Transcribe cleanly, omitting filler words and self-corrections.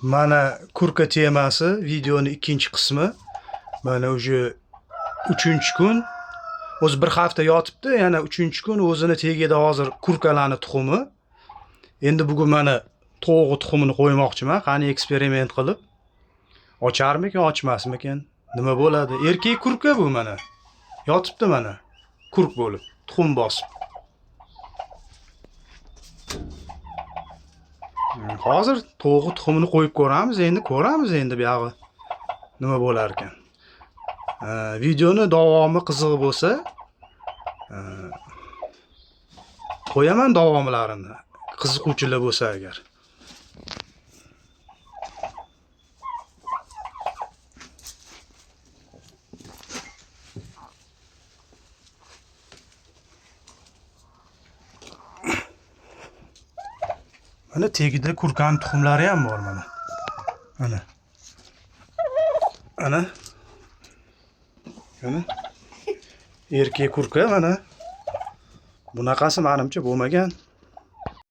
Mana kurka temasi videoning ikkinchi qismi. Mana o'sha 3-kun o'zi bir hafta yotibdi, yana 3-kun o'zini tegida hozir kurkalarning tuxumi. Endi bugun mana to'g'ri tuxumini qo'ymoqchiman, qani eksperiment qilib. Ocharmikan, ochmasmikan? Nima bo'ladi? Erkak kurka bu mana. Yotibdi mana. Kurk bo'lib, tuxum bosib. Hozir to'g'ri tuxumini qo'yib ko'ramiz, endi bu yog'i nima bo'lar ekan. Videoni davomi qiziq bo'lsa, qo'yaman davomlarini. Qiziquvchilar bo'lsa agar. Mana tegida kurkan tuxumlari ham bor mana. Ana. Ana. Mana. Erkak kurka mana. Bunaqasi menimcha bo'lmagan.